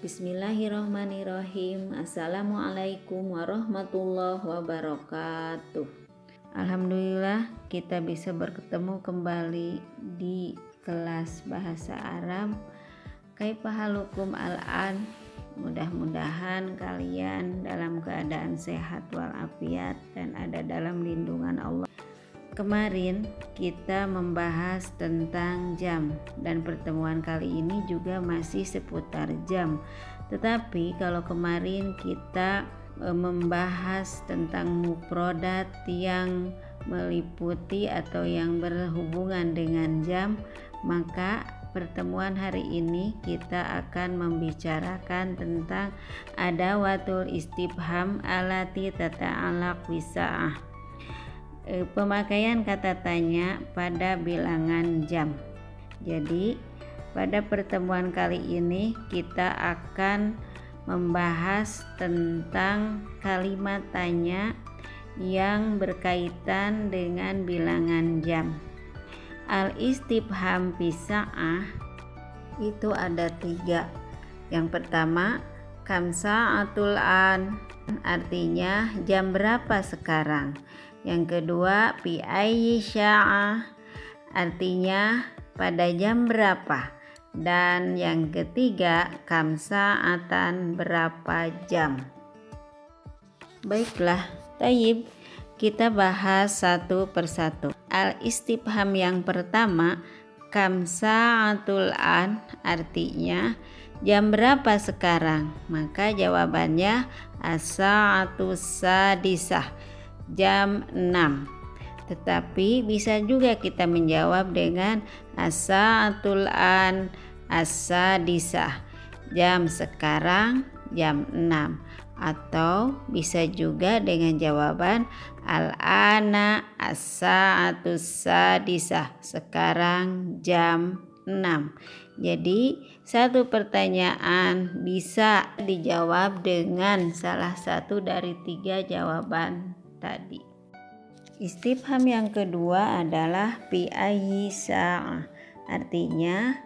Bismillahirrahmanirrahim. Assalamualaikum warahmatullahi wabarakatuh. Alhamdulillah kita bisa bertemu kembali di kelas bahasa Arab. Kaifa halukum al-an? Mudah-mudahan kalian dalam keadaan sehat walafiat dan ada dalam lindungan Allah. Kemarin kita membahas tentang jam dan pertemuan kali ini juga masih seputar jam. Tetapi kalau kemarin kita membahas tentang mufradat yang meliputi atau yang berhubungan dengan jam, maka pertemuan hari ini kita akan membicarakan tentang adawatul istifham allati tata'allaq bisa'ah. Pemakaian kata tanya pada bilangan jam. Jadi pada pertemuan kali ini kita akan membahas tentang kalimat tanya yang berkaitan dengan bilangan jam. Al-istifham bisa'ah itu ada 3. Yang pertama, kam sa'atul an, artinya jam berapa sekarang. Yang kedua, fi ayyi sya'ah, artinya pada jam berapa. Dan yang ketiga, kam sa'atan, berapa jam. Baiklah, tayyib, kita bahas satu persatu. Al-istifham yang pertama, kam sa'atul an, artinya jam berapa sekarang. Maka jawabannya as-sa'atu sadisah, jam 6. Tetapi bisa juga kita menjawab dengan as-sa'atul an as-sadisah, jam sekarang jam 6. Atau bisa juga dengan jawaban al-ana as-sa'atu sadisah, sekarang jam 6. Jadi satu pertanyaan bisa dijawab dengan salah satu dari 3 jawaban tadi. Istifham yang kedua adalah fi ayyi sa'ah, artinya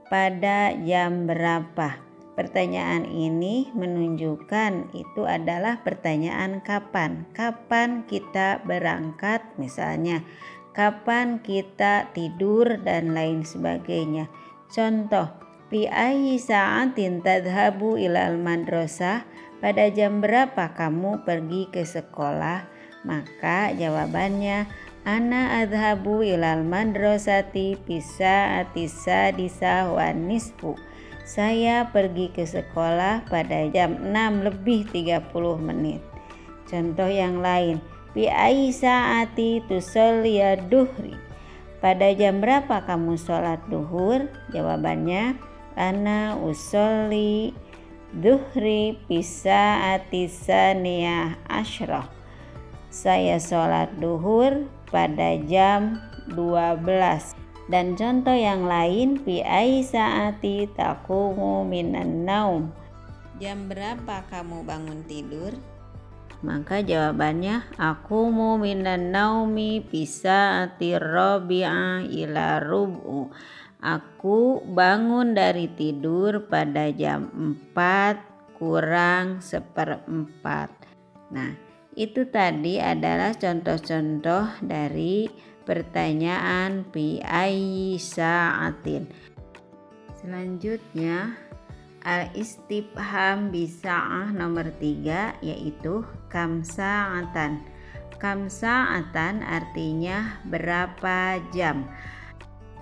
pada jam berapa. Pertanyaan ini menunjukkan itu adalah pertanyaan kapan. Kapan kita berangkat, misalnya kapan kita tidur dan lain sebagainya. Contoh, fi ayyi sa'atin tadhhabu ilal madrasah, pada jam berapa kamu pergi ke sekolah. Maka jawabannya ana adhabu ilal madrasati bisa'ati sadisah wa nisfu, saya pergi ke sekolah pada jam 6:30 menit. Contoh yang lain, fi ayyi sa'ati tusalliya duhri, pada jam berapa kamu sholat duhur. Jawabannya ana usolli duhri bisa'ati saniyah asyrah, saya sholat duhur pada jam 12. Dan contoh yang lain, fi ayyi sa'ati taqumu minan naum, jam berapa kamu bangun tidur. Maka jawabannya aqumu minan naumi fi sa'ati rabi'ah ila rub'u, aku bangun dari tidur pada jam 4 kurang 1/4. Nah, itu tadi adalah contoh-contoh dari pertanyaan fi ayyi sa'atin. Selanjutnya al-istifham bisa'ah nomor 3, yaitu kam sa'atan. Kam sa'atan artinya berapa jam.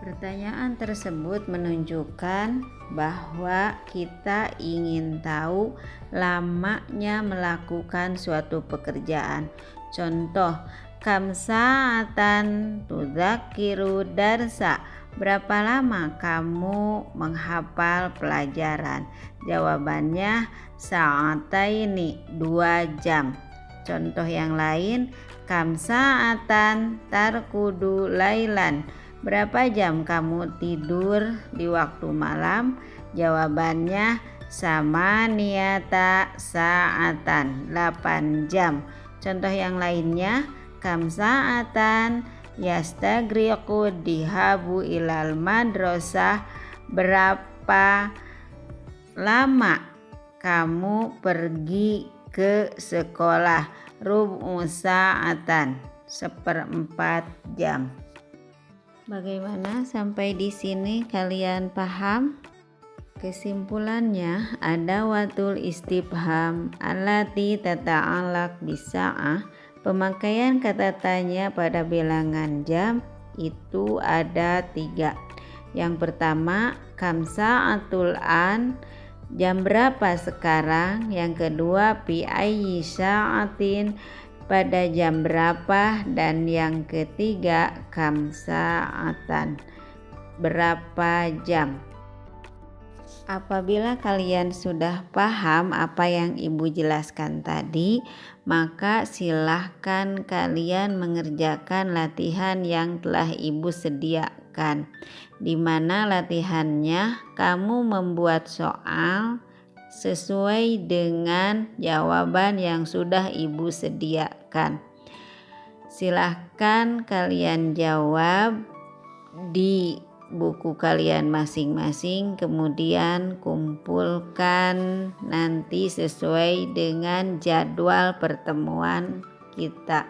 Pertanyaan tersebut menunjukkan bahwa kita ingin tahu lamanya melakukan suatu pekerjaan. Contoh, kam sa'atan tudzakiru darsa, berapa lama kamu menghafal pelajaran. Jawabannya sa'ataini, 2 jam. Contoh yang lain, kam sa'atan tarkudu lailan, berapa jam kamu tidur di waktu malam. Jawabannya sama niata sa'atan, 8 jam. Contoh yang lainnya, kam sa'atan yastagriqu dihabu ilal madrasah, berapa lama kamu pergi ke sekolah. Rub'u sa'atan, 1/4 jam. Bagaimana sampai di sini kalian paham? Kesimpulannya, adawatul istifham allati tata'allaq bisa'ah, pemakaian kata tanya pada bilangan jam itu ada 3. Yang pertama, kam sa'atul an, jam berapa sekarang. Yang kedua, fi ayyi sa'atin, pada jam berapa. Dan yang ketiga, kam sa'atan, berapa jam. Apabila kalian sudah paham apa yang Ibu jelaskan tadi, maka silahkan kalian mengerjakan latihan yang telah Ibu sediakan, di mana latihannya kamu membuat soal sesuai dengan jawaban yang sudah Ibu sediakan. Silahkan kalian jawab di buku kalian masing-masing, kemudian kumpulkan nanti sesuai dengan jadwal pertemuan kita.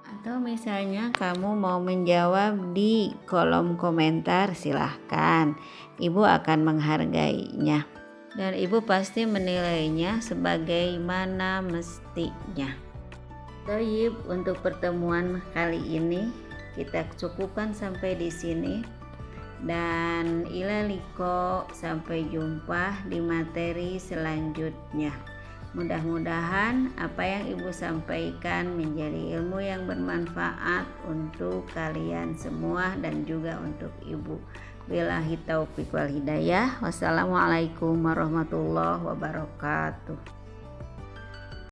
Atau misalnya kamu mau menjawab di kolom komentar, silahkan, Ibu akan menghargainya dan Ibu pasti menilainya sebagaimana mestinya. Baik, untuk pertemuan kali ini kita cukupkan sampai di sini. Dan ilaliko, sampai jumpa di materi selanjutnya. Mudah-mudahan apa yang Ibu sampaikan menjadi ilmu yang bermanfaat untuk kalian semua dan juga untuk Ibu. Billahi taufiq wal hidayah. Wassalamualaikum warahmatullahi wabarakatuh.